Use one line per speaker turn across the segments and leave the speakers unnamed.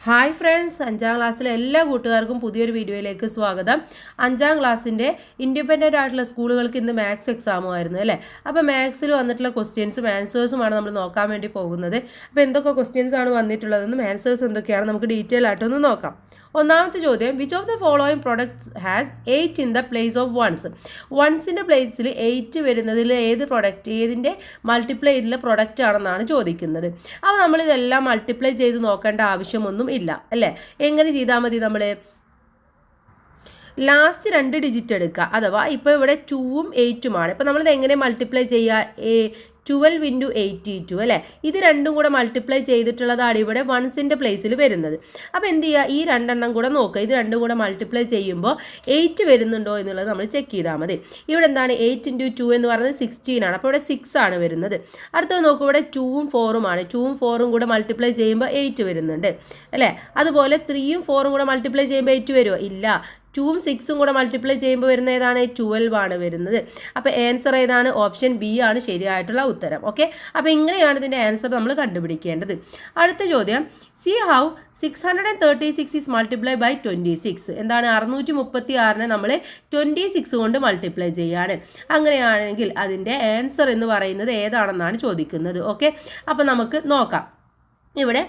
Hi friends, 5ാം ക്ലാസ്സിലെ എല്ലാ കൂട്ടുകാർക്കും പുതിയൊരു വീഡിയോയിലേക്ക് സ്വാഗതം. 5ാം ക്ലാസ്സിൻ്റെ ഇൻഡിപെൻഡൻ്റ് ആയിട്ടുള്ള സ്കൂളുകൾക്ക് ഇന്ന് മാത്സ് എക്സാമുമായിരുന്നു അല്ലേ. അപ്പോൾ മാത്സിൽ വന്നിട്ടുള്ള ക്വസ്റ്റ്യൻസും ആൻസേഴ്സുമാണ് നമ്മൾ നോക്കാൻ വേണ്ടി പോകുന്നത്. അപ്പോൾ എന്തൊക്കെ ക്വസ്റ്റ്യൻസ് ആണ് വന്നിട്ടുള്ളതെന്നും ആൻസേഴ്സ് എന്തൊക്കെയാണ് നമുക്ക് ഡീറ്റെയിൽ ആയിട്ടൊന്ന് നോക്കാം. ഒന്നാമത്തെ ചോദ്യം, which of the following products has 8 in the place of ones. വൺസിൻ്റെ പ്ലേസിൽ 8 വരുന്നതിൽ ഏത് പ്രൊഡക്റ്റ്, ഏതിൻ്റെ മൾട്ടിപ്ലൈ ചെയ്തിട്ടുള്ള പ്രൊഡക്റ്റ് ആണെന്നാണ് ചോദിക്കുന്നത്. അപ്പോൾ നമ്മളിതെല്ലാം മൾട്ടിപ്ലൈ ചെയ്ത് നോക്കേണ്ട ആവശ്യമൊന്നും ഇല്ല അല്ലേ. എങ്ങനെ ചെയ്താൽ മതി? നമ്മൾ ലാസ്റ്റ് 2 ഡിജിറ്റ് എടുക്കുക. അഥവാ ഇപ്പോൾ ഇവിടെ 2ഉം 8ഉമാണ്. ഇപ്പോൾ നമ്മളിത് എങ്ങനെ മൾട്ടിപ്ലൈ ചെയ്യുക? 12 ഇൻറ്റു 82 അല്ലേ. ഇത് രണ്ടും കൂടെ മൾട്ടിപ്ലൈ ചെയ്തിട്ടുള്ളതാണ് ഇവിടെ വൺസിൻ്റെ പ്ലേസിൽ വരുന്നത്. അപ്പോൾ എന്ത് ചെയ്യുക? ഈ രണ്ടെണ്ണം കൂടെ നോക്കുക. ഇത് രണ്ടും കൂടെ മൾട്ടിപ്ലൈ ചെയ്യുമ്പോൾ 8 വരുന്നുണ്ടോ എന്നുള്ളത് നമ്മൾ ചെക്ക് ചെയ്താൽ മതി. ഇവിടെ എന്താണ് 8 ഇൻറ്റു 2 എന്ന് പറയുന്നത് 16 ആണ്. അപ്പോൾ ഇവിടെ 6 ആണ് വരുന്നത്. അടുത്തത് നോക്കൂ, ഇവിടെ 2ഉം 4ഉമാണ്. 2ഉം 4ഉം കൂടെ മൾട്ടിപ്ലൈ ചെയ്യുമ്പോൾ 8 വരുന്നുണ്ട് അല്ലേ. അതുപോലെ 3ഉം 4ഉം കൂടെ മൾട്ടിപ്ലൈ ചെയ്യുമ്പോൾ 8 വരുമോ? ഇല്ല. 2ഉം 6ഉം കൂടെ മൾട്ടിപ്ലൈ ചെയ്യുമ്പോൾ വരുന്ന ഏതാണ്? 12 ആണ് വരുന്നത്. അപ്പോൾ ആൻസർ ഏതാണ്? ഓപ്ഷൻ ബി ആണ് ശരിയായിട്ടുള്ള ഉത്തരം. ഓക്കെ, അപ്പോൾ ഇങ്ങനെയാണ് ഇതിൻ്റെ ആൻസർ നമ്മൾ കണ്ടുപിടിക്കേണ്ടത്. അടുത്ത ചോദ്യം, C how 636 is multiply by 26. എന്താണ്? 636നെ നമ്മൾ 26 കൊണ്ട് മൾട്ടിപ്ലൈ ചെയ്യാണ്. അങ്ങനെയാണെങ്കിൽ അതിൻ്റെ ആൻസർ എന്ന് പറയുന്നത് ഏതാണെന്നാണ് ചോദിക്കുന്നത്. ഓക്കെ, അപ്പോൾ നമുക്ക് നോക്കാം. ഇവിടെ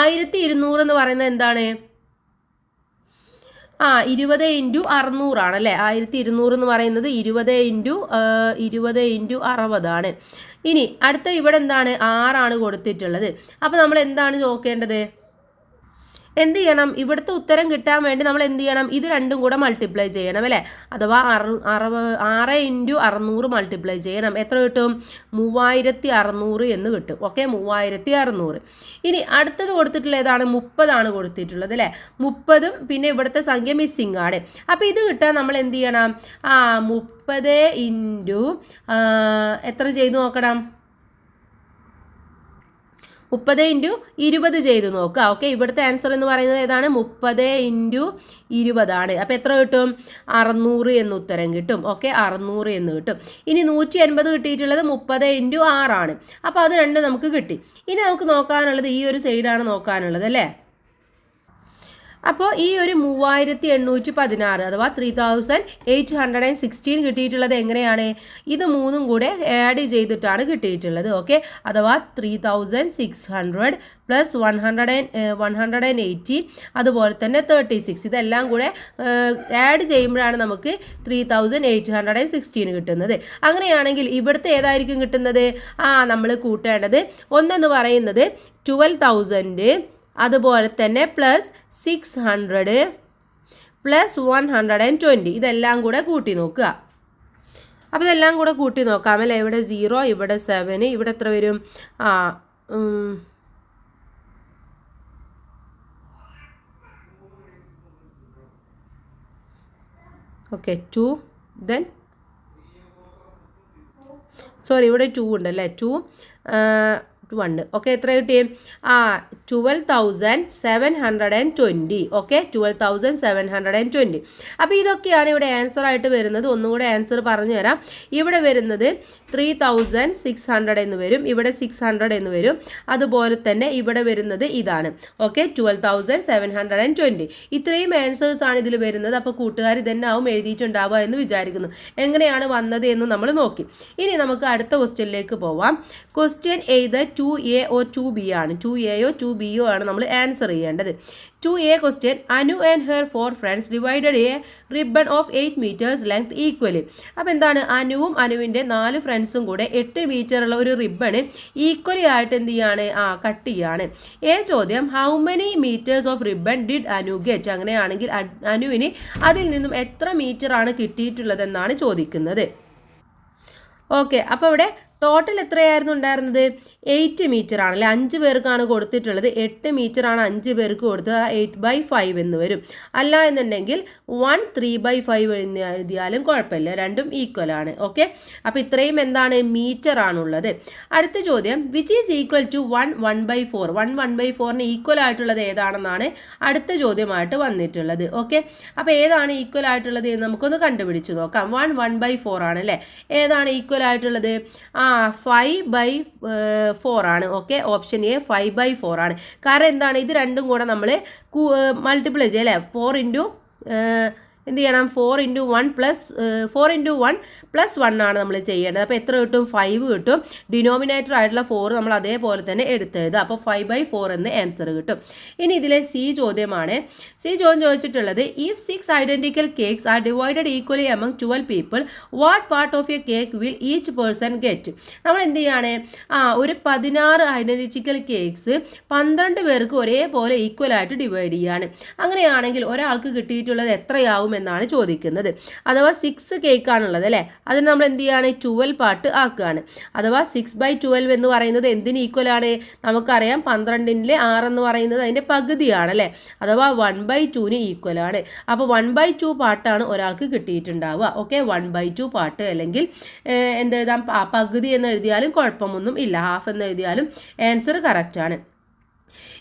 1200 എന്ന് പറയുന്നത് എന്താണ്? 20 ഇൻറ്റു 600 ആണല്ലേ. 1200 എന്ന് പറയുന്നത് 20 ഇൻറ്റു 60 ആണ്. ഇനി അടുത്ത ഇവിടെ എന്താണ്? 6 ആണ് കൊടുത്തിട്ടുള്ളത്. അപ്പോൾ നമ്മൾ എന്താണ് നോക്കേണ്ടത്? എന്ത് ചെയ്യണം? ഇവിടുത്തെ ഉത്തരം കിട്ടാൻ വേണ്ടി നമ്മൾ എന്ത് ചെയ്യണം? ഇത് രണ്ടും കൂടെ മൾട്ടിപ്ലൈ ചെയ്യണം അല്ലേ. അഥവാ 6 ഇൻറ്റു 600 മൾട്ടിപ്ലൈ ചെയ്യണം. എത്ര കിട്ടും? 3600 എന്ന് കിട്ടും. ഓക്കെ, 3600. ഇനി അടുത്തത് കൊടുത്തിട്ടുള്ള ഏതാണ്? 30 ആണ് കൊടുത്തിട്ടുള്ളത് അല്ലേ. 30ഉം പിന്നെ ഇവിടുത്തെ സംഖ്യ മിസ്സിംഗ് ആണ്. അപ്പോൾ ഇത് കിട്ടാൻ നമ്മൾ എന്ത് ചെയ്യണം? 30 ഇൻറ്റു എത്ര ചെയ്ത് നോക്കണം? 30 ഇൻറ്റു 20 ചെയ്ത് നോക്കുക. ഓക്കെ, ഇവിടുത്തെ ആൻസർ എന്ന് പറയുന്നത് ഏതാണ്? 30 ഇൻറ്റു 20 ആണ്. അപ്പോൾ എത്ര കിട്ടും? 600 എന്ന് ഉത്തരം കിട്ടും. ഓക്കെ, 600 എന്ന് കിട്ടും. ഇനി 180 കിട്ടിയിട്ടുള്ളത് 30 ഇൻറ്റു 6 ആണ്. അപ്പോൾ അത് രണ്ടും നമുക്ക് കിട്ടി. ഇനി നമുക്ക് നോക്കാനുള്ളത് ഈ ഒരു സൈഡാണ് നോക്കാനുള്ളത് അല്ലേ. അപ്പോൾ ഈ ഒരു 3816 അഥവാ 3816 കിട്ടിയിട്ടുള്ളത് എങ്ങനെയാണ്? ഇത് മൂന്നും കൂടെ ആഡ് ചെയ്തിട്ടാണ് കിട്ടിയിട്ടുള്ളത്. ഓക്കെ, അഥവാ 3600 പ്ലസ് 180 അതുപോലെ തന്നെ 36 ഇതെല്ലാം കൂടെ ആഡ് ചെയ്യുമ്പോഴാണ് നമുക്ക് 3816 കിട്ടുന്നത്. അങ്ങനെയാണെങ്കിൽ ഇവിടുത്തെ ഏതായിരിക്കും കിട്ടുന്നത്? നമ്മൾ കൂട്ടേണ്ടത് ഒന്നെന്ന് പറയുന്നത് 12,000 അതുപോലെ തന്നെ പ്ലസ് 600 പ്ലസ് 120 ഇതെല്ലാം കൂടെ കൂട്ടി നോക്കുക. അപ്പോൾ ഇതെല്ലാം കൂടെ കൂട്ടി നോക്കാം അല്ലേ. ഇവിടെ 0, ഇവിടെ 7, ഇവിടെ എത്ര വരും? ഓക്കെ, 2 ദെൻ സോറി ഇവിടെ 2 ഉണ്ടല്ലേ. 2 1. ഓക്കെ, എത്ര കിട്ടി? 12,720. ഓക്കെ, 12,720. അപ്പോൾ ഇതൊക്കെയാണ് ഇവിടെ ആൻസർ ആയിട്ട് വരുന്നത്. ഒന്നും കൂടെ ആൻസർ പറഞ്ഞു തരാം. ഇവിടെ വരുന്നത് 3600 എന്ന് വരും, ഇവിടെ 600 എന്ന് വരും. അതുപോലെ തന്നെ ഇവിടെ വരുന്നത് ഇതാണ്. ഓക്കെ, 12,720. ഇത്രയും ആൻസേഴ്സ് ആണ് ഇതിൽ വരുന്നത്. അപ്പോൾ കൂട്ടുകാർ ഇതന്നെ ആവും എഴുതിയിട്ടുണ്ടാവുക എന്ന് വിചാരിക്കുന്നു. എങ്ങനെയാണ് വന്നത് എന്ന് നമ്മൾ നോക്കി. ഇനി നമുക്ക് അടുത്ത ക്വസ്റ്റ്യനിലേക്ക് പോവാം. Question eighth 2A or 2B ആണ്. 2Aയോ 2Bയോ ആണ് നമ്മൾ ആൻസർ ചെയ്യേണ്ടത്. 2A question, Anu and her 4 friends divided A ribbon of 8 meters length equally. അപ്പോൾ എന്താണ്? അനുവും അനുവിൻ്റെ 4 ഫ്രണ്ട്സും കൂടെ 8 മീറ്ററുള്ള ഒരു റിബണ് ഈക്വലി ആയിട്ട് എന്ത് ചെയ്യാണ്? കട്ട് ചെയ്യാണ്. ചോദ്യം, how many metres of ribbon did Anu get? അങ്ങനെയാണെങ്കിൽ അനുവിന് അതിൽ നിന്നും എത്ര മീറ്ററാണ് കിട്ടിയിട്ടുള്ളതെന്നാണ് ചോദിക്കുന്നത്. ഓക്കെ, അപ്പോൾ ഇവിടെ ടോട്ടൽ എത്രയായിരുന്നു ഉണ്ടായിരുന്നത്? 8 മീറ്റർ ആണല്ലേ. 5 പേർക്കാണ് കൊടുത്തിട്ടുള്ളത്. 8 മീറ്ററാണ് 5 പേർക്ക് കൊടുത്തത്. 8/5 എന്ന് വരും. അല്ല എന്നുണ്ടെങ്കിൽ 3/5 എന്ന് എഴുതിയാലും കുഴപ്പമില്ല, രണ്ടും ഈക്വൽ ആണ്. ഓക്കെ, അപ്പോൾ ഇത്രയും എന്താണ്? മീറ്റർ ആണുള്ളത്. അടുത്ത ചോദ്യം, വിച്ച് ഈസ് ഈക്വൽ ടു 1/4? 1/4ന് ഈക്വൽ ആയിട്ടുള്ളത് ഏതാണെന്നാണ് അടുത്ത ചോദ്യമായിട്ട് വന്നിട്ടുള്ളത്. ഓക്കെ, അപ്പോൾ ഏതാണ് ഈക്വൽ ആയിട്ടുള്ളത് എന്ന് നമുക്കൊന്ന് കണ്ടുപിടിച്ച് നോക്കാം. 1/4 ആണല്ലേ. ഏതാണ് ഈക്വൽ ആയിട്ടുള്ളത്? 5/4 4 ആണ്. ഓക്കെ, ഓപ്ഷൻ എ 5/4 ആണ്. കാരണം എന്താണ്, ഇത് രണ്ടും കൂടെ നമ്മൾ മൾട്ടിപ്ലൈ ചെയ്യുക അല്ലേ. 4 ഇൻറ്റു എന്ത് ചെയ്യണം, 4 ഇൻറ്റു 1 പ്ലസ് 1 ആണ് നമ്മൾ ചെയ്യേണ്ടത്. അപ്പോൾ എത്ര കിട്ടും, 5 കിട്ടും. ഡിനോമിനേറ്റർ ആയിട്ടുള്ള 4 നമ്മൾ അതേപോലെ തന്നെ എടുത്തെഴുതുക. അപ്പോൾ 5/4 എന്ന് ആൻസർ കിട്ടും. ഇനി ഇതിലെ സി ചോദ്യമാണ്. സി ചോദ്യം ചോദിച്ചിട്ടുള്ളത്, if 6 identical cakes are divided equally among 12 people, what part of a cake will each person get? നമ്മൾ എന്ത് ചെയ്യാണ്, ഒരു 16 ഐഡൻറ്റിക്കൽ കേക്ക്സ് 12 പേർക്ക് ഒരേപോലെ ഈക്വലായിട്ട് ഡിവൈഡ് ചെയ്യാണ്. അങ്ങനെയാണെങ്കിൽ ഒരാൾക്ക് കിട്ടിയിട്ടുള്ളത് എത്രയാവും എന്നാണ് ചോദിക്കുന്നത്. അഥവാ 6 കേക്കാണുള്ളത് അല്ലേ, അതിന് നമ്മൾ എന്ത് ചെയ്യാണ്, 12 പാർട്ട് ആക്കുകയാണ്. അഥവാ 6/12 എന്ന് പറയുന്നത് എന്തിന് ഈക്വലാണ്, നമുക്കറിയാം 12-ൽ 6 എന്ന് പറയുന്നത് അതിൻ്റെ പകുതിയാണ് അല്ലേ. അഥവാ 1/2 ഈക്വലാണ്. അപ്പോൾ 1/2 പാർട്ടാണ് ഒരാൾക്ക് കിട്ടിയിട്ടുണ്ടാവുക. ഓക്കെ, 1/2 പാർട്ട് അല്ലെങ്കിൽ എന്തെഴുതാം, പകുതി എന്ന് എഴുതിയാലും കുഴപ്പമൊന്നും ഇല്ല, ഹാഫ് എന്ന് എഴുതിയാലും ആൻസർ കറക്റ്റാണ്.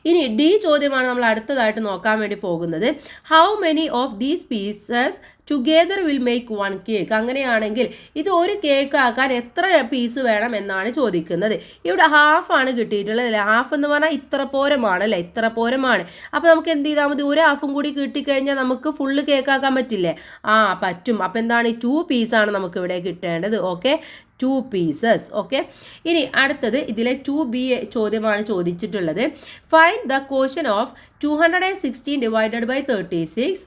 ഇനി ഡി ചോദ്യമാണ് നമ്മൾ അടുത്തതായിട്ട് നോക്കാൻ വേണ്ടി പോകുന്നത്. How many of these pieces together will make 1 cake? അങ്ങനെയാണെങ്കിൽ ഇത് ഒരു കേക്ക് ആക്കാൻ എത്ര പീസ് വേണം എന്നാണ് ചോദിക്കുന്നത്. ഇവിടെ ഹാഫാണ് കിട്ടിയിട്ടുള്ളത് അല്ലേ. ഹാഫ് എന്ന് പറഞ്ഞാൽ ഇത്ര പോരമാണ് അല്ലേ, ഇത്ര പോരമാണ്. അപ്പോൾ നമുക്ക് എന്ത് ചെയ്താൽ മതി, ഒരു ഹാഫും കൂടി കിട്ടിക്കഴിഞ്ഞാൽ നമുക്ക് ഫുള്ള് കേക്ക് ആക്കാൻ പറ്റില്ലേ? പറ്റും. അപ്പോൾ എന്താണ്, 2 പീസാണ് നമുക്ക് ഇവിടെ കിട്ടേണ്ടത്. Okay, 2 pieces. ഓക്കെ, ഇനി അടുത്തത് ഇതിലെ 2B ചോദ്യമാണ് ചോദിച്ചിട്ടുള്ളത്. Find the quotient of 216 divided by 36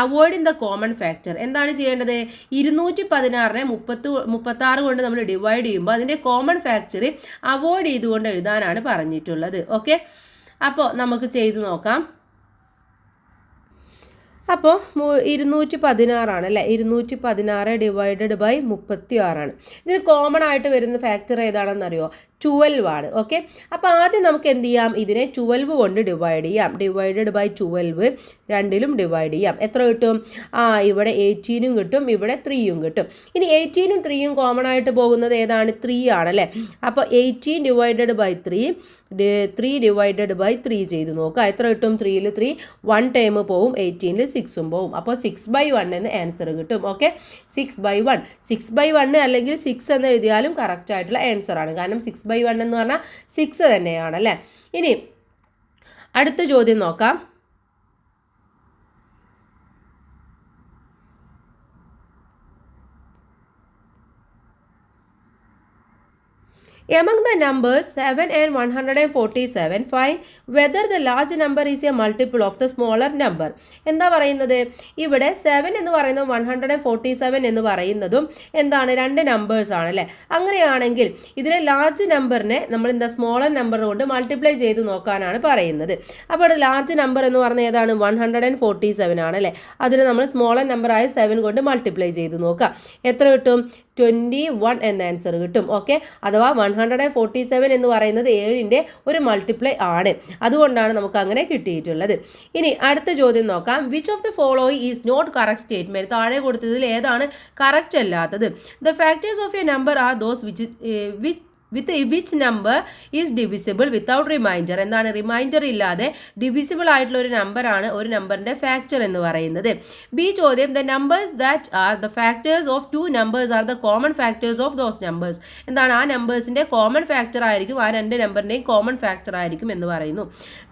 avoiding the common factor. എന്താണ് ചെയ്യേണ്ടത്, 216-നെ 36 കൊണ്ട് നമ്മൾ ഡിവൈഡ് ചെയ്യുമ്പോൾ അതിൻ്റെ കോമൺ ഫാക്ടർ അവോയ്ഡ് ചെയ്തുകൊണ്ട് എഴുതാനാണ് പറഞ്ഞിട്ടുള്ളത്. ഓക്കെ, അപ്പോൾ നമുക്ക് ചെയ്തു നോക്കാം. അപ്പോൾ 216 ആണല്ലേ, 216 ഡിവൈഡഡ് ബൈ 36 ഇതിന് കോമൺ ആയിട്ട് വരുന്ന ഫാക്ടർ ഏതാണെന്നറിയോ, 12 ആണ്. ഓക്കെ, അപ്പോൾ ആദ്യം നമുക്ക് എന്ത് ചെയ്യാം, ഇതിനെ 12 കൊണ്ട് ഡിവൈഡ് ചെയ്യാം. ഡിവൈഡഡ് ബൈ 12 രണ്ടിലും ഡിവൈഡ് ചെയ്യാം. എത്ര കിട്ടും, ഇവിടെ 18 കിട്ടും, ഇവിടെ 3 കിട്ടും. ഇനി 18ഉം 3ഉം കോമൺ ആയിട്ട് പോകുന്നത് ഏതാണ്, 3 ആണല്ലേ. അപ്പോൾ 18 ഡിവൈഡഡ് ബൈ 3 ഡിവൈഡഡ് ബൈ 3 ചെയ്ത് നോക്കുക. എത്ര കിട്ടും, 3ൽ 3 1 ടൈം പോവും, 18ൽ 6ഉം പോവും. അപ്പോൾ 6/1 എന്ന് ആൻസർ കിട്ടും. ഓക്കെ, 6/1 അല്ലെങ്കിൽ 6 എന്ന് എഴുതിയാലും കറക്റ്റ് ആയിട്ടുള്ള ആൻസർ ആണ്. കാരണം 6/1 എന്ന് പറഞ്ഞാൽ 6 തന്നെയാണല്ലേ. ഇനി അടുത്ത ചോദ്യം നോക്കാം. Among the numbers 7 and 147, find whether the large number is a multiple of the smaller number. എന്താ പറയുന്നത്, ഇവിടെ 7 എന്ന് പറയുന്നത് 147 എന്ന് പറയുന്നതും എന്താണ്, 2 നമ്പേഴ്സ് ആണല്ലേ. അങ്ങനെയാണെങ്കിൽ ഇതിലെ ലാർജ് നമ്പറിനെ നമ്മൾ എന്താ സ്മോളർ നമ്പർ കൊണ്ട് മൾട്ടിപ്ലൈ ചെയ്ത് നോക്കാനാണ് പറയുന്നത്. അപ്പോൾ ഇവിടെ ലാർജ് നമ്പർ എന്ന് പറഞ്ഞാൽ ഏതാണ്, 147 ആണല്ലേ. അതിന് നമ്മൾ സ്മോളർ നമ്പറായ 7 കൊണ്ട് മൾട്ടിപ്ലൈ ചെയ്ത് നോക്കാം. എത്ര കിട്ടും, 21 എന്ന ആൻസർ കിട്ടും. ഓക്കെ, അഥവാ 147 എന്ന് പറയുന്നത് 7ൻ്റെ ഒരു മൾട്ടിപ്ലൈ ആണ്. അതുകൊണ്ടാണ് നമുക്ക് അങ്ങനെ കിട്ടിയിട്ടുള്ളത്. ഇനി അടുത്ത ചോദ്യം നോക്കാം. Which of the following is not correct statement? താഴെ കൊടുത്തതിൽ ഏതാണ് കറക്റ്റ് അല്ലാത്തത്? The factors of a number are those which number is divisible without remainder. എന്താണ്, റിമൈൻഡർ ഇല്ലാതെ ഡിവിസിബിൾ ആയിട്ടുള്ള ഒരു നമ്പറാണ് ഒരു നമ്പറിൻ്റെ ഫാക്ടർ എന്ന് പറയുന്നത്. ബി ചോദ്യം, the numbers that are the factors of 2 numbers are the common factors of those numbers. എന്താണ്, ആ നമ്പേഴ്സിൻ്റെ കോമൺ ഫാക്ടർ ആയിരിക്കും, ആ 2 നമ്പറിൻ്റെയും കോമൺ ഫാക്ടർ ആയിരിക്കും എന്ന് പറയുന്നു.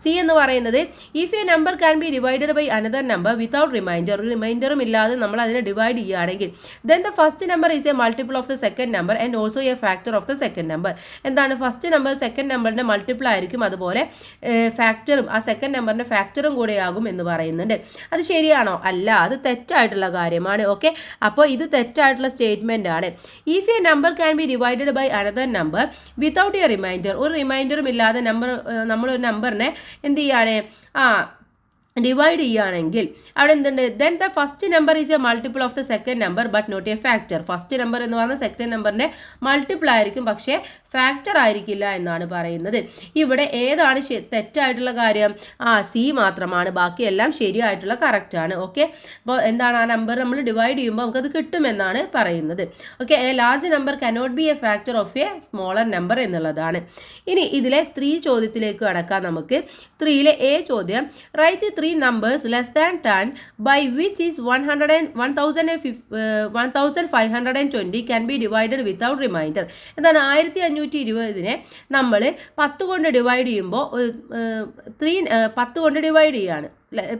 സി എന്ന് പറയുന്നത്, if a number can be divided by another number without remainder, റിമൈൻഡറും ഇല്ലാതെ നമ്മൾ അതിനെ ഡിവൈഡ് ചെയ്യുകയാണെങ്കിൽ then the first number is a multiple of the second number and also a factor of the second number. എന്താണ്, first number second നമ്പറിൻ്റെ multiple ആയിരിക്കും, അതുപോലെ ഫാക്ടറും ആ സെക്കൻഡ് നമ്പറിൻ്റെ ഫാക്ടറും കൂടെയാകും എന്ന് പറയുന്നുണ്ട്. അത് ശരിയാണോ? അല്ല, അത് തെറ്റായിട്ടുള്ള കാര്യമാണ്. ഓക്കെ, അപ്പോൾ ഇത് തെറ്റായിട്ടുള്ള സ്റ്റേറ്റ്മെൻ്റ് ആണ്. If a number can be divided by another number without a remainder, ഒരു റിമൈൻഡറും ഇല്ലാതെ നമ്മളൊരു നമ്പറിനെ എന്ത് ചെയ്യാണ്, ഡിവൈഡ് ചെയ്യുകയാണെങ്കിൽ അവിടെ എന്തുണ്ട്, then the first number is a multiple of the second number but not a factor. First number എന്ന് പറഞ്ഞാൽ സെക്കൻഡ് നമ്പറിൻ്റെ മൾട്ടിപ്പിൾ ആയിരിക്കും, പക്ഷേ ഫാക്ടർ ആയിരിക്കില്ല എന്നാണ് പറയുന്നത്. ഇവിടെ ഏതാണ് തെറ്റായിട്ടുള്ള കാര്യം? സി മാത്രമാണ്, ബാക്കിയെല്ലാം ശരിയായിട്ടുള്ള കറക്റ്റാണ്. ഓക്കെ, അപ്പോൾ എന്താണ്, ആ നമ്പർ നമ്മൾ ഡിവൈഡ് ചെയ്യുമ്പോൾ നമുക്കത് കിട്ടുമെന്നാണ് പറയുന്നത്. Okay, A large number cannot be A factor of A smaller number എന്നുള്ളതാണ്. ഇനി ഇതിലെ 3 ചോദ്യത്തിലേക്ക് കടക്കാം നമുക്ക്. 3ലെ എ ചോദ്യം, right 3 numbers less than 10 by which is 1520 can be divided without remainder. എന്താണ്, 1520 1520 നമ്മൾ 10 കൊണ്ട് ഡിവൈഡ് ചെയ്യുമ്പോൾ 10 കൊണ്ട് ഡിവൈഡ് ചെയ്യാണ്.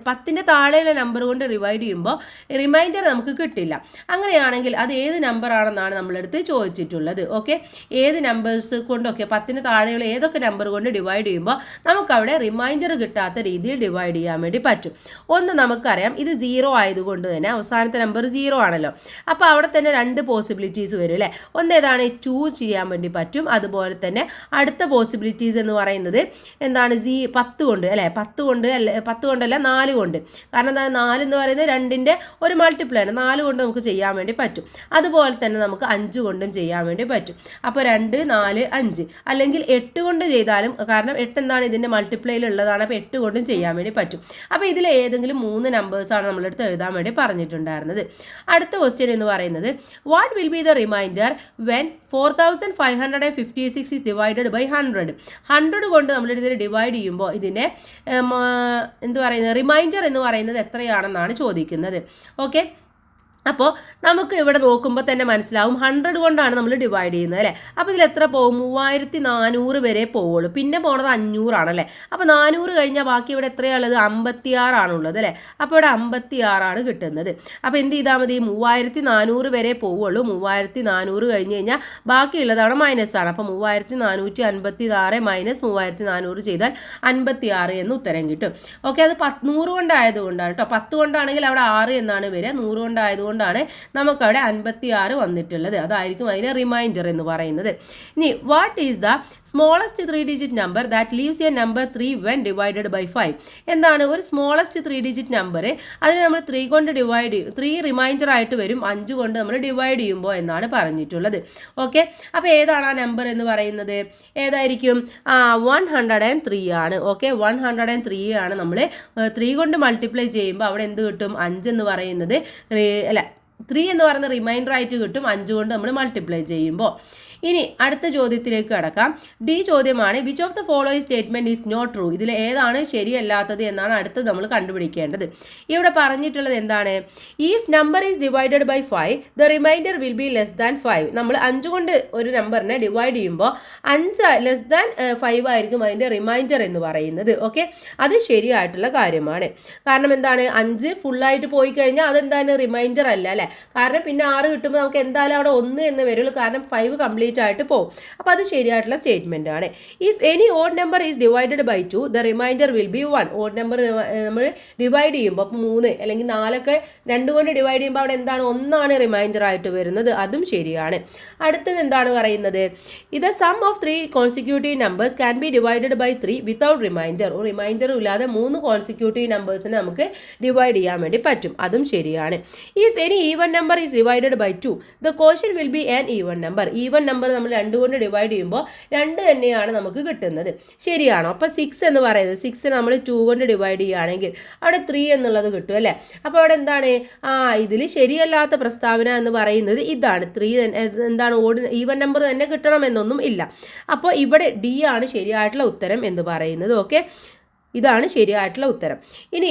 10ൻ്റെ താഴെയുള്ള നമ്പർ കൊണ്ട് ഡിവൈഡ് ചെയ്യുമ്പോൾ റിമൈൻഡർ നമുക്ക് കിട്ടില്ല. അങ്ങനെയാണെങ്കിൽ അത് ഏത് നമ്പർ ആണെന്നാണ് നമ്മളെടുത്ത് ചോദിച്ചിട്ടുള്ളത്. ഓക്കെ, ഏത് നമ്പേഴ്സ് കൊണ്ടൊക്കെ 10ന് താഴെയുള്ള ഏതൊക്കെ നമ്പർ കൊണ്ട് ഡിവൈഡ് ചെയ്യുമ്പോൾ നമുക്കവിടെ റിമൈൻഡർ കിട്ടാത്ത രീതിയിൽ ഡിവൈഡ് ചെയ്യാൻ വേണ്ടി പറ്റും. ഒന്ന് നമുക്കറിയാം, ഇത് 0 ആയതുകൊണ്ട് തന്നെ അവസാനത്തെ നമ്പർ 0 ആണല്ലോ. അപ്പോൾ അവിടെ തന്നെ 2 പോസിബിലിറ്റീസ് വരും അല്ലേ. ഒന്ന് ഏതാണ്, 2 ചെയ്യാൻ വേണ്ടി പറ്റും. അതുപോലെ തന്നെ അടുത്ത പോസിബിലിറ്റീസ് എന്ന് പറയുന്നത് എന്താണ്, 10 കൊണ്ട് അല്ലേ, 10 കൊണ്ടല്ല 4 കൊണ്ട്. കാരണം എന്താണ്, 4 എന്ന് പറയുന്നത് 2ൻ്റെ ഒരു മൾട്ടിപ്ലൈ ആണ്. 4 കൊണ്ട് നമുക്ക് ചെയ്യാൻ വേണ്ടി പറ്റും. അതുപോലെ തന്നെ നമുക്ക് 5 കൊണ്ടും ചെയ്യാൻ വേണ്ടി പറ്റും. അപ്പോൾ 2, 4, 5 അല്ലെങ്കിൽ 8 കൊണ്ട് ചെയ്താലും, കാരണം 8 എന്താണ് ഇതിൻ്റെ മൾട്ടിപ്ലൈയിൽ ഉള്ളതാണ്. അപ്പോൾ 8 കൊണ്ടും ചെയ്യാൻ വേണ്ടി പറ്റും. അപ്പോൾ ഇതിൽ ഏതെങ്കിലും 3 നമ്പേഴ്സാണ് നമ്മളെടുത്ത് എഴുതാൻ വേണ്ടി പറഞ്ഞിട്ടുണ്ടായിരുന്നത്. അടുത്ത ക്വസ്റ്റ്യൻ എന്ന് പറയുന്നത് what will be the reminder when 4556 is divided by 100. 100 കൊണ്ട് നമ്മൾ ഇതിൽ ഡിവൈഡ് ചെയ്യുമ്പോൾ ഇതിൻ്റെ എന്ത് പറയുന്നത്, റിമൈൻഡർ എന്ന് പറയുന്നത് എത്രയാണെന്നാണ് ചോദിക്കുന്നത്. ഓക്കെ, അപ്പോൾ നമുക്ക് ഇവിടെ നോക്കുമ്പോൾ തന്നെ മനസ്സിലാവും 100 കൊണ്ടാണ് നമ്മൾ ഡിവൈഡ് ചെയ്യുന്നത് അല്ലേ. അപ്പോൾ ഇതിൽ എത്ര പോകും, 3400 വരെ പോവുള്ളൂ. പിന്നെ പോണത് 500 ആണല്ലേ. അപ്പോൾ 400 കഴിഞ്ഞാൽ ബാക്കി ഇവിടെ എത്രയാണുള്ളത്, 56 ആണുള്ളത് അല്ലേ. അപ്പോൾ ഇവിടെ 56 ആണ് കിട്ടുന്നത്. അപ്പോൾ എന്ത് ചെയ്താൽ മതി, 3400 വരെ പോവുള്ളൂ. 3400 കഴിഞ്ഞ് കഴിഞ്ഞാൽ ബാക്കിയുള്ളത് അവിടെ മൈനസ് ആണ്. അപ്പോൾ 3456 മൈനസ് 3400 ചെയ്താൽ 56 എന്ന് ഉത്തരം കിട്ടും. ഓക്കെ, അത് 100 കൊണ്ടായതുകൊണ്ടാണ് കേട്ടോ. 10 കൊണ്ടാണെങ്കിൽ അവിടെ 6 എന്നാണ് വരിക. 100 കൊണ്ടായതുകൊണ്ട് നമുക്കവിടെ 56 വന്നിട്ടുള്ളത്. അതായിരിക്കും അതിന്റെ റിമൈൻഡർ എന്ന് പറയുന്നത്. ഇനി what is the smallest 3 digit number that leaves a number 3 when divided by 5? എന്താണ് ഒരു സ്മോളസ്റ്റ് 3 ഡിജിറ്റ് നമ്പർ, അതിന് നമ്മൾ 3 കൊണ്ട് ഡിവൈഡ് ചെയ്യും, 3 റിമൈൻഡർ ആയിട്ട് വരും 5 കൊണ്ട് നമ്മൾ ഡിവൈഡ് ചെയ്യുമ്പോൾ എന്നാണ് പറഞ്ഞിട്ടുള്ളത്. ഓക്കെ, അപ്പോൾ ഏതാണ് ആ നമ്പർ എന്ന് പറയുന്നത്, ഏതായിരിക്കും, 103 ആണ്. ഓക്കെ, 103 ആണ്. നമ്മൾ 3 കൊണ്ട് മൾട്ടിപ്ലൈ ചെയ്യുമ്പോൾ അവിടെ എന്ത് കിട്ടും, 5 എന്ന് പറയുന്നത് 3 എന്ന് പറയുന്ന റിമൈൻഡർ ആയിട്ട് കിട്ടും 5 കൊണ്ട് നമ്മൾ മൾട്ടിപ്ലൈ ചെയ്യുമ്പോൾ. ഇനി അടുത്ത ചോദ്യത്തിലേക്ക് കടക്കാം. ഡി ചോദ്യമാണ്, which of the following statement is not true? ഇതിൽ ഏതാണ് ശരിയല്ലാത്തത് എന്നാണ് അടുത്തത് നമ്മൾ കണ്ടുപിടിക്കേണ്ടത്. ഇവിടെ പറഞ്ഞിട്ടുള്ളത് എന്താണ്, if number is divided by 5 the remainder will be less than 5. നമ്മൾ 5 കൊണ്ട് ഒരു നമ്പറിനെ ഡിവൈഡ് ചെയ്യുമ്പോൾ 5 ലെസ് ദാൻ 5 ആയിരിക്കും അതിൻ്റെ റിമൈൻഡർ എന്ന് പറയുന്നത്. ഓക്കെ, അത് ശരിയായിട്ടുള്ള കാര്യമാണ്. കാരണം എന്താണ്, 5 ഫുള്ളായിട്ട് പോയി കഴിഞ്ഞാൽ അതെന്താണ് റിമൈൻഡർ അല്ല അല്ലേ. കാരണം പിന്നെ 6 കിട്ടുമ്പോൾ നമുക്ക് എന്തായാലും അവിടെ 1 എന്ന് വരുള്ളൂ. കാരണം 5 കംപ്ലീറ്റ് ആയിട്ട് പോകും. അപ്പോൾ അത് ശരിയായിട്ടുള്ള സ്റ്റേറ്റ്മെന്റ് ആണ്. If any odd number is divided by 2 the remainder will be 1. Odd number നമ്മൾ ഡിവൈഡ് ചെയ്യുമ്പോൾ 3 അല്ലെങ്കിൽ 4 ഒക്കെ 2 കൊണ്ട് ഡിവൈഡ് ചെയ്യുമ്പോൾ അവിടെ എന്താണ്, 1 റിമൈൻഡർ ആയിട്ട് വരുന്നത്. അതും ശരിയാണ്. അടുത്തത് എന്താണ് പറയുന്നത്, ഇത് sum of 3 consecutive numbers can be divided by 3 without remainder. Remainder ഇല്ലാതെ 3 കോൺസിക്യൂട്ടീവ് നമ്പേഴ്സിനെ നമുക്ക് ഡിവൈഡ് ചെയ്യാൻ വേണ്ടി പറ്റും. അതും ശരിയാണ്. If any even number is divided by 2 the quotient will be an even number. Even number നമ്മൾ 2 കൊണ്ട് ഡിവൈഡ് ചെയ്യുമ്പോൾ 2 തന്നെയാണ് നമുക്ക് കിട്ടുന്നത്. ശരിയാണോ? അപ്പോൾ 6 എന്ന് പറയുന്നത് 6 നമ്മൾ 2 കൊണ്ട് ഡിവൈഡ് ചെയ്യുകയാണെങ്കിൽ അവിടെ 3 എന്നുള്ളത് കിട്ടും അല്ലേ. അപ്പോൾ അവിടെ എന്താണ്, ഇതിൽ ശരിയല്ലാത്ത പ്രസ്താവന എന്ന് പറയുന്നത് ഇതാണ്. 3 എന്താണ്, ഈവൻ നമ്പർ തന്നെ കിട്ടണമെന്നൊന്നും ഇല്ല. അപ്പോൾ ഇവിടെ ഡി ആണ് ശരിയായിട്ടുള്ള ഉത്തരം എന്ന് പറയുന്നത്. ഓക്കെ, ഇതാണ് ശരിയായിട്ടുള്ള ഉത്തരം. ഇനി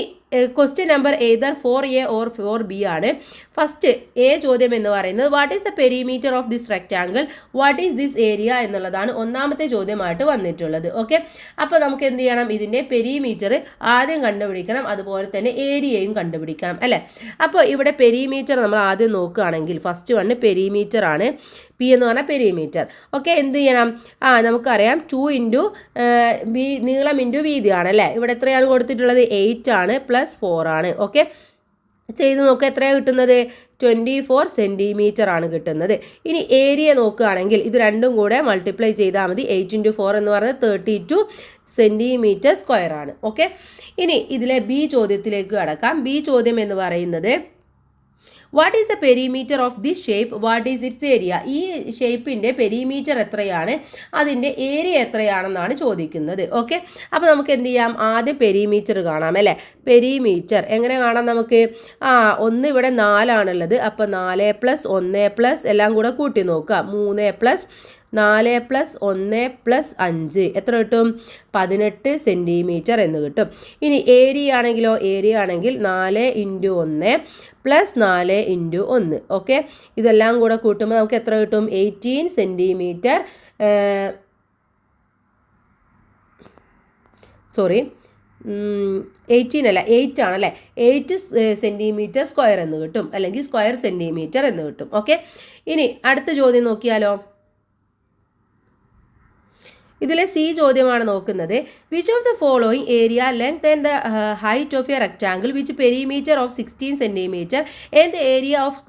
question number either 4A or 4B ആണ്. ഫസ്റ്റ് എ ചോദ്യം എന്ന് പറയുന്നത് what is the perimeter of this rectangle, what is this area എന്നുള്ളതാണ് ഒന്നാമത്തെ ചോദ്യമായിട്ട് വന്നിട്ടുള്ളത്. ഓക്കെ, അപ്പോൾ നമുക്ക് എന്ത് ചെയ്യണം, ഇതിൻ്റെ പെരിമീറ്റർ ആദ്യം കണ്ടുപിടിക്കണം, അതുപോലെ തന്നെ ഏരിയയും കണ്ടുപിടിക്കണം അല്ലേ. അപ്പോൾ ഇവിടെ പെരിമീറ്റർ നമ്മൾ ആദ്യം നോക്കുകയാണെങ്കിൽ ഫസ്റ്റ് വണ് പെരിമീറ്റർ ആണ്. പി എന്ന് പറഞ്ഞാൽ പെരിമീറ്റർ. ഓക്കെ, എന്ത് ചെയ്യണം, നമുക്കറിയാം 2 ഇൻറ്റു നീളം ഇൻറ്റു വീതിയാണ് അല്ലേ. ഇവിടെ എത്രയാണ് കൊടുത്തിട്ടുള്ളത്, 8 ആണ് പ്ലസ് 4 ആണ്. ഓക്കെ, ചെയ്ത് നോക്കുക എത്രയാണ് കിട്ടുന്നത്, 24 സെൻറ്റിമീറ്റർ ആണ് കിട്ടുന്നത്. ഇനി ഏരിയ നോക്കുകയാണെങ്കിൽ ഇത് രണ്ടും കൂടെ മൾട്ടിപ്ലൈ ചെയ്താൽ മതി. 8 ഇൻറ്റു 4 എന്ന് പറയുന്നത് 32 സെൻറ്റിമീറ്റർ സ്ക്വയർ ആണ്. ഓക്കെ, ഇനി ഇതിലെ ബി ചോദ്യത്തിലേക്ക് കടക്കാം. ബി ചോദ്യം എന്ന് പറയുന്നത് what is the perimeter of this shape, what is it's area? ഈ ഷേപ്പിൻ്റെ പെരിമീറ്റർ എത്രയാണ്, അതിൻ്റെ ഏരിയ എത്രയാണെന്നാണ് ചോദിക്കുന്നത്. ഓക്കെ, അപ്പോൾ നമുക്ക് എന്ത് ചെയ്യാം, ആദ്യം പെരിമീറ്റർ കാണാം അല്ലേ. പെരിമീറ്റർ എങ്ങനെ കാണാം നമുക്ക്, 1 ഇവിടെ 4 ആണുള്ളത്. അപ്പോൾ 4 + 1 + എല്ലാം കൂടെ കൂട്ടി നോക്കുക, 3 + 4+1+5 എത്ര കിട്ടും? 18 സെൻറ്റിമീറ്റർ എന്ന് കിട്ടും. ഇനി ഏരിയ ആണെങ്കിലോ, ഏരിയ ആണെങ്കിൽ 4 × 1 + 4 × 1. ഓക്കെ, ഇതെല്ലാം കൂടെ കൂട്ടുമ്പോൾ നമുക്ക് എത്ര കിട്ടും? 18 സെൻറ്റിമീറ്റർ 18 അല്ല 8 ആണല്ലേ, 8 സെൻറ്റിമീറ്റർ സ്ക്വയർ എന്ന് കിട്ടും, അല്ലെങ്കിൽ സ്ക്വയർ സെൻറ്റിമീറ്റർ എന്ന് കിട്ടും. ഓക്കെ, ഇനി അടുത്ത ചോദ്യം നോക്കിയാലോ. ഇതിലെ സി ചോദ്യമാണ് നോക്കുന്നത്. Which of the following area length and the height of A rectangle which perimeter of 16 centimetre and the area of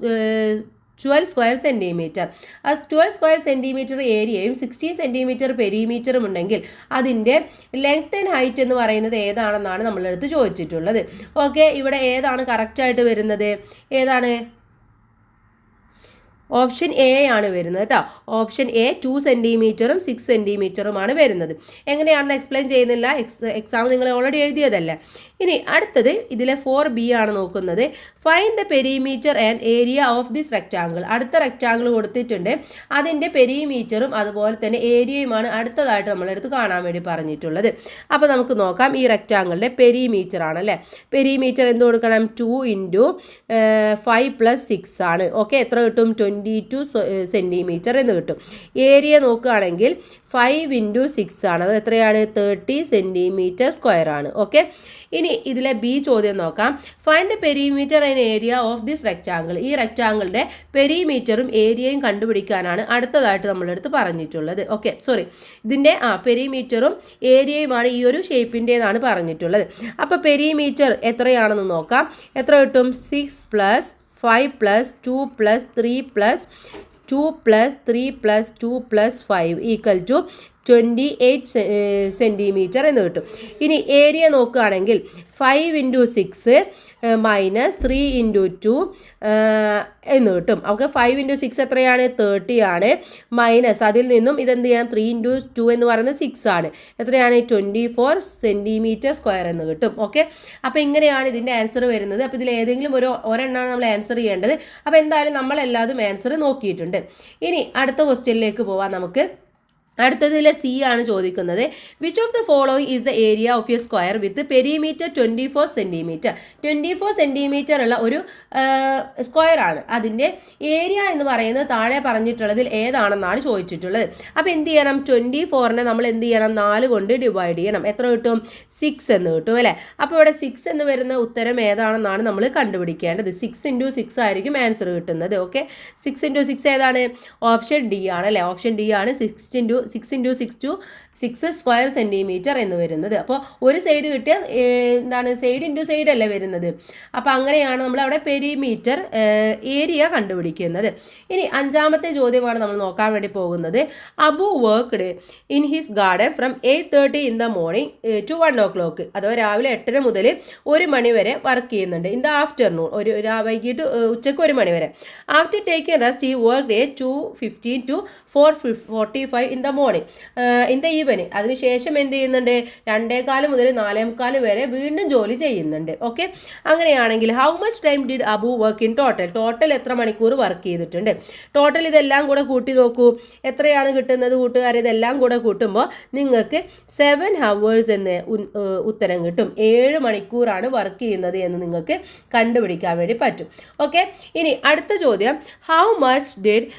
12 square centimetre. ആ 12 സ്ക്വയർ സെൻറ്റിമീറ്റർ ഏരിയയും 16 സെൻറ്റിമീറ്റർ പെരിമീറ്ററും ഉണ്ടെങ്കിൽ അതിൻ്റെ ലെങ്ത് ആൻഡ് ഹൈറ്റ് എന്ന് പറയുന്നത് ഏതാണെന്നാണ് നമ്മളെടുത്ത് ചോദിച്ചിട്ടുള്ളത്. ഓക്കെ, ഇവിടെ ഏതാണ് കറക്റ്റായിട്ട് വരുന്നത്? ഏതാണ്? ഓപ്ഷൻ എ ആണ് വരുന്നത് കേട്ടോ. ഓപ്ഷൻ എ 2 സെൻറ്റിമീറ്ററും 6 സെൻറ്റിമീറ്ററുമാണ് വരുന്നത്. എങ്ങനെയാണെന്ന് എക്സ്പ്ലെയിൻ ചെയ്യുന്നില്ല, എക്സാം നിങ്ങൾ ഓൾറെഡി എഴുതിയതല്ലേ. ഇനി അടുത്തത് ഇതിലെ 4B ആണ് നോക്കുന്നത്. Find the perimeter and area of this rectangle. അടുത്ത റെക്റ്റാങ്കിൾ കൊടുത്തിട്ടുണ്ട്, അതിൻ്റെ പെരിമീറ്ററും അതുപോലെ തന്നെ ഏരിയയുമാണ് അടുത്തതായിട്ട് നമ്മളെടുത്ത് കാണാൻ വേണ്ടി പറഞ്ഞിട്ടുള്ളത്. അപ്പോൾ നമുക്ക് നോക്കാം. ഈ റെക്റ്റാങ്കിളിൻ്റെ പെരിമീറ്റർ ആണല്ലേ. പെരിമീറ്റർ എന്ത് കൊടുക്കണം? 2 × 5 + 6 ആണ്. ഓക്കെ, എത്ര കിട്ടും? 22 സെൻറ്റിമീറ്റർ എന്ന് കിട്ടും. ഏരിയ നോക്കുകയാണെങ്കിൽ 5 × 6 ആണ്. അത് എത്രയാണ്? 30 സെൻറ്റിമീറ്റർ സ്ക്വയർ ആണ്. ഓക്കെ, ഇനി ഇതിലെ ബി ചോദ്യം നോക്കാം. Find the perimeter and area of this rectangle. ഈ റെക്റ്റാങ്കിളിൻ്റെ പെരിമീറ്ററും ഏരിയയും കണ്ടുപിടിക്കാനാണ് അടുത്തതായിട്ട് നമ്മളെടുത്ത് പറഞ്ഞിട്ടുള്ളത്. ഓക്കെ, ഇതിൻ്റെ പെരിമീറ്ററും ഏരിയയുമാണ് ഈ ഒരു ഷേപ്പിൻ്റേതാണ് പറഞ്ഞിട്ടുള്ളത്. അപ്പോൾ പെരിമീറ്റർ എത്രയാണെന്ന് നോക്കാം. എത്ര കിട്ടും? 6 + 5 + 2 + 3 + 2 + 3 + 2 + 5 = 28 സെൻറ്റിമീറ്റർ എന്ന് കിട്ടും. ഇനി ഏരിയ നോക്കുകയാണെങ്കിൽ 5 × 6 - 3 × 2 എന്ന് കിട്ടും. നമുക്ക് 5 × 6 എത്രയാണ്? 30 ആണ്. മൈനസ് അതിൽ നിന്നും ഇതെന്ത് ചെയ്യണം? 3 × 2 എന്ന് പറയുന്നത് 6 ആണ്. എത്രയാണ്? 24 സെൻറ്റിമീറ്റർ സ്ക്വയർ എന്ന് കിട്ടും. ഓക്കെ, അപ്പോൾ ഇങ്ങനെയാണ് ഇതിൻ്റെ ആൻസർ വരുന്നത്. അപ്പോൾ ഇതിൽ ഏതെങ്കിലും ഒരെണ്ണമാണ് നമ്മൾ ആൻസർ ചെയ്യേണ്ടത്. അപ്പോൾ എന്തായാലും നമ്മളെല്ലാതും ആൻസർ നോക്കിയിട്ടുണ്ട്. ഇനി അടുത്ത ക്വസ്റ്റ്യനിലേക്ക് പോവാം നമുക്ക്. അടുത്തതിലെ സി ആണ് ചോദിക്കുന്നത്. Which of the following is the area of A square with perimeter 24 centimetre. 24 centimetre ഉള്ള ഒരു സ്ക്വയർ ആണ്. അതിൻ്റെ ഏരിയ എന്ന് പറയുന്നത് താഴെ പറഞ്ഞിട്ടുള്ളതിൽ ഏതാണെന്നാണ് ചോദിച്ചിട്ടുള്ളത്. അപ്പോൾ എന്ത് ചെയ്യണം? 24നെ നമ്മൾ എന്ത് ചെയ്യണം? 4 കൊണ്ട് ഡിവൈഡ് ചെയ്യണം. എത്ര കിട്ടും? 6 എന്ന് കിട്ടും അല്ലേ. അപ്പോൾ ഇവിടെ 6 എന്ന് വരുന്ന ഉത്തരം ഏതാണെന്നാണ് നമ്മൾ കണ്ടുപിടിക്കേണ്ടത്. 6 × 6 ആയിരിക്കും ആൻസർ കിട്ടുന്നത്. ഓക്കെ, 6 × 6 ഏതാണ്? ഓപ്ഷൻ ഡി ആണ് അല്ലേ. ഓപ്ഷൻ ഡി ആണ് 6 × 6 സ്ക്വയർ സെൻറ്റിമീറ്റർ എന്ന് വരുന്നത്. അപ്പോൾ ഒരു സൈഡ് കിട്ടിയാൽ എന്താണ്? സൈഡ് × സൈഡ് അല്ലേ വരുന്നത്. അപ്പോൾ അങ്ങനെയാണ് നമ്മൾ അവിടെ പെരിമീറ്റർ ഏരിയ കണ്ടുപിടിക്കുന്നത്. ഇനി അഞ്ചാമത്തെ ചോദ്യമാണ് നമ്മൾ നോക്കാൻ വേണ്ടി പോകുന്നത്. Abu worked in his garden from 8:30 in the morning to 1 o'clock. അഥവാ രാവിലെ 8:30 മുതൽ 1 മണി വരെ വർക്ക് ചെയ്യുന്നുണ്ട്. ഇൻ ദ ആഫ്റ്റർനൂൺ, വൈകിട്ട് ഉച്ചയ്ക്ക് 1 മണി വരെ. After taking rest he worked 2:15 to 4:45 in the morning in the evening. അതിനുശേഷം എന്ത് ചെയ്യുന്നുണ്ട്? 2:15 മുതൽ 4:45 വരെ വീണ്ടും ജോലി ചെയ്യുന്നുണ്ട്. ഓക്കെ, അങ്ങനെയാണെങ്കിൽ how much time did Abu work in total എത്ര മണിക്കൂർ വർക്ക് ചെയ്തിട്ടുണ്ട്? ടോട്ടൽ ഇതെല്ലാം കൂടെ കൂട്ടി നോക്കൂ. എത്രയാണ് കിട്ടുന്നത് കൂട്ടുകാർ? ഇതെല്ലാം കൂടെ കൂട്ടുമ്പോൾ നിങ്ങൾക്ക് 7 hours എന്ന് ഉത്തരം കിട്ടും. 7 മണിക്കൂറാണ് വർക്ക് ചെയ്യുന്നത് എന്ന് നിങ്ങൾക്ക് കണ്ടുപിടിക്കാൻ വേണ്ടി പറ്റും. ഓക്കെ, ഇനി അടുത്ത ചോദ്യം. How much did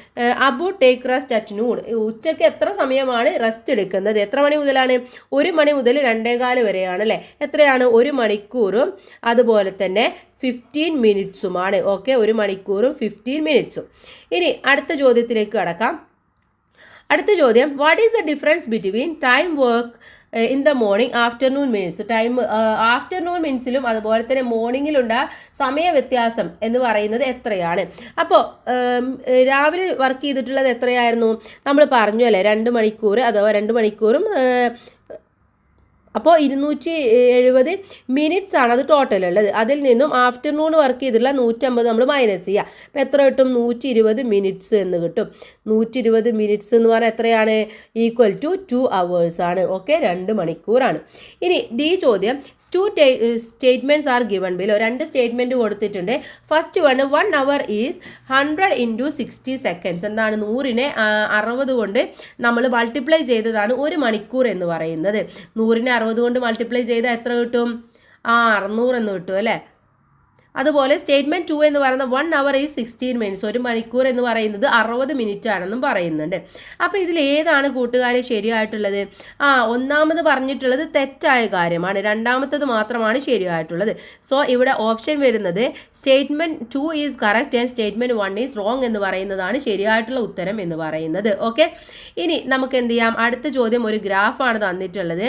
Abu take rest at noon. ഉച്ചയ്ക്ക് എത്ര സമയമാണ് റെസ്റ്റ് എടുക്കുന്നത്? എത്ര മണി മുതലാണ്? 1 മണി മുതൽ 2:15 വരെയാണ് അല്ലേ. എത്രയാണ്? 1 മണിക്കൂറും അതുപോലെ തന്നെ 15 മിനിറ്റ്സുമാണ്. ഓക്കെ, 1 മണിക്കൂറും 15 മിനിറ്റ്സും. ഇനി അടുത്ത ചോദ്യത്തിലേക്ക് കടക്കാം. അടുത്ത ചോദ്യം. What is the difference between time work in the morning afternoon means? Time afternoon മീൻസിലും അതുപോലെ തന്നെ മോർണിംഗിലുണ്ട സമയ വ്യത്യാസം എന്ന് പറയുന്നത് എത്രയാണ്? അപ്പോൾ രാവിലെ വർക്ക് ചെയ്തിട്ടുള്ളത് എത്രയായിരുന്നു? നമ്മൾ പറഞ്ഞു അല്ലേ, 2 മണിക്കൂർ അഥവാ 2 മണിക്കൂറും അപ്പോൾ 270 മിനിറ്റ്സ് ആണ് അത് ടോട്ടൽ ഉള്ളത്. അതിൽ നിന്നും ആഫ്റ്റർനൂൺ വർക്ക് ചെയ്തിട്ടുള്ള 150 നമ്മൾ മൈനസ് ചെയ്യുക. അപ്പോൾ എത്ര കിട്ടും? 120 മിനിറ്റ്സ് എന്ന് കിട്ടും. 120 മിനിറ്റ്സ് എന്ന് പറഞ്ഞാൽ എത്രയാണ്? ഈക്വൽ ടു 2 hours ആണ്. ഓക്കെ, 2 മണിക്കൂറാണ്. ഇനി ഡി ചോദ്യം, statements are given below. 2 statement കൊടുത്തിട്ടുണ്ട്. First 1 hour is 100 × 60 seconds. എന്താണ്? 100നെ 60 കൊണ്ട് നമ്മൾ മൾട്ടിപ്ലൈ ചെയ്തതാണ് 1 മണിക്കൂർ എന്ന് പറയുന്നത്. 100നെ 60 കൊണ്ട് മൾട്ടിപ്ലൈ ചെയ്താൽ എത്ര കിട്ടും? 600 എന്ന് കിട്ടും അല്ലേ? അതുപോലെ സ്റ്റേറ്റ്മെൻറ്റ് 2 എന്ന് പറയുന്നത് 1 hour ഈസ് 16 minutes. 1 മണിക്കൂർ എന്ന് പറയുന്നത് 60 മിനിറ്റ് ആണെന്നും പറയുന്നുണ്ട്. അപ്പോൾ ഇതിൽ ഏതാണ് കൂട്ടുകാരെ ശരിയായിട്ടുള്ളത്? ഒന്നാമത് പറഞ്ഞിട്ടുള്ളത് തെറ്റായ കാര്യമാണ്, രണ്ടാമത്തത് മാത്രമാണ് ശരിയായിട്ടുള്ളത്. സോ ഇവിടെ ഓപ്ഷൻ വരുന്നത് statement 2 is correct and statement 1 is wrong എന്ന് പറയുന്നതാണ് ശരിയായിട്ടുള്ള ഉത്തരം എന്ന് പറയുന്നത്. ഓക്കെ, ഇനി നമുക്ക് എന്ത് ചെയ്യാം? അടുത്ത ചോദ്യം ഒരു ഗ്രാഫാണ് തന്നിട്ടുള്ളത്.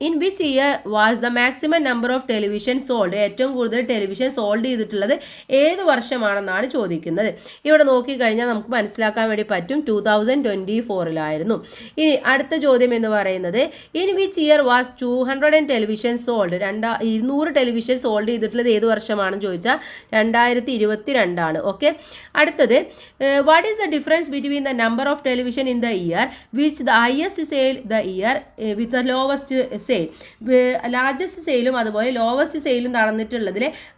In which year was the maximum number of television sold. ഏറ്റവും കൂടുതൽ ടെലിവിഷൻ സോൾഡ് ചെയ്തിട്ടുള്ളത് ഏത് വർഷമാണെന്നാണ് ചോദിക്കുന്നത്. ഇവിടെ നോക്കിക്കഴിഞ്ഞാൽ നമുക്ക് മനസ്സിലാക്കാൻ വേണ്ടി പറ്റും 2024 ഇനി അടുത്ത ചോദ്യം എന്ന് പറയുന്നത് in which year was 200 television sold. 200 television sold ചെയ്തിട്ടുള്ളത് ഏത് വർഷമാണെന്ന് ചോദിച്ചാൽ 2022 ഓക്കെ, അടുത്തത് what is the difference between the number of television in the year which the highest sale the year with the lowest sale. Largest സെയിലും അതുപോലെ lowest സെയിലും നടന്നിട്ടുള്ളതിൽ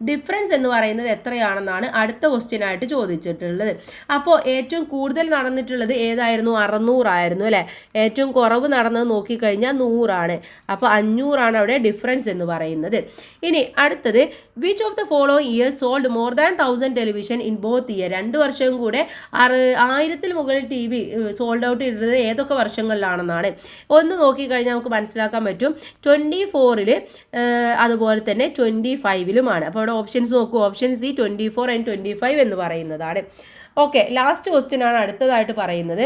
difference എന്ന് പറയുന്നത് എത്രയാണെന്നാണ് അടുത്ത ക്വസ്റ്റ്യൻ ആയിട്ട് ചോദിച്ചിട്ടുള്ളത്. അപ്പോൾ ഏറ്റവും കൂടുതൽ നടന്നിട്ടുള്ളത് ഏതായിരുന്നു? 600 ആയിരുന്നു അല്ലേ? ഏറ്റവും കുറവ് നടന്നത് നോക്കിക്കഴിഞ്ഞാൽ 100 ആണ്. അപ്പോൾ 500 അവിടെ ഡിഫറൻസ് എന്ന് പറയുന്നത്. ഇനി അടുത്തത് which of the following year sold more than 1000 television in both year. 2 വർഷവും കൂടെ 1000-ൽ മുകളിൽ TV സോൾഡ് ഔട്ട് ചെയ്തത് ഏതൊക്കെ വർഷങ്ങളിലാണെന്നാണ്. ഒന്ന് നോക്കിക്കഴിഞ്ഞാൽ നമുക്ക് മനസ്സിലാക്കാൻ പറ്റും 24-ൽ അതുപോലെ തന്നെ 25-ലും. അപ്പോൾ അവിടെ ഓപ്ഷൻസ് നോക്കൂ. ഓപ്ഷൻ സി 24 and 25 എന്ന് പറയുന്നതാണ്. ഓക്കെ, ലാസ്റ്റ് ക്വസ്റ്റ്യൻ ആണ് അടുത്തതായിട്ട് പറയുന്നത്.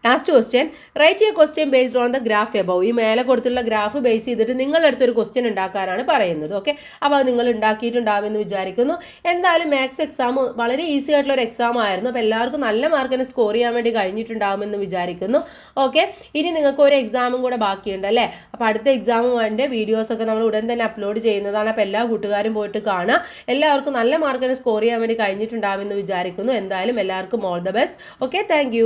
Last question, write a question based on the graph above. ഈ മേലെ കൊടുത്തുള്ള ഗ്രാഫ് ബേസ് ചെയ്തിട്ട് നിങ്ങളുടെ അടുത്തൊരു ക്വസ്റ്റ്യൻ ഉണ്ടാക്കാനാണ് പറയുന്നത്. ഓക്കെ, അപ്പോൾ അത് നിങ്ങൾ ഉണ്ടാക്കിയിട്ടുണ്ടാവുമെന്ന് വിചാരിക്കുന്നു. എന്തായാലും മാത്സ് എക്സാം വളരെ ഈസി ആയിട്ടുള്ള ഒരു എക്സാം ആയിരുന്നു. അപ്പോൾ എല്ലാവർക്കും നല്ല മാർക്കിനെ സ്കോർ ചെയ്യാൻ വേണ്ടി കഴിഞ്ഞിട്ടുണ്ടാവുമെന്ന് വിചാരിക്കുന്നു. ഓക്കെ, ഇനി നിങ്ങൾക്ക് ഒരു എക്സാമും കൂടെ ബാക്കിയുണ്ട് അല്ലേ? അപ്പോൾ അടുത്ത എക്സാമിൻ്റെ വീഡിയോസൊക്കെ നമ്മൾ ഉടൻ തന്നെ അപ്ലോഡ് ചെയ്യുന്നതാണ്. അപ്പോൾ എല്ലാ കൂട്ടുകാരും പോയിട്ട് കാണുക. എല്ലാവർക്കും നല്ല മാർക്കിനെ സ്കോർ ചെയ്യാൻ വേണ്ടി കഴിഞ്ഞിട്ടുണ്ടാവുമെന്ന് വിചാരിക്കുന്നു. എന്തായാലും എല്ലാവർക്കും all the best. Okay, thank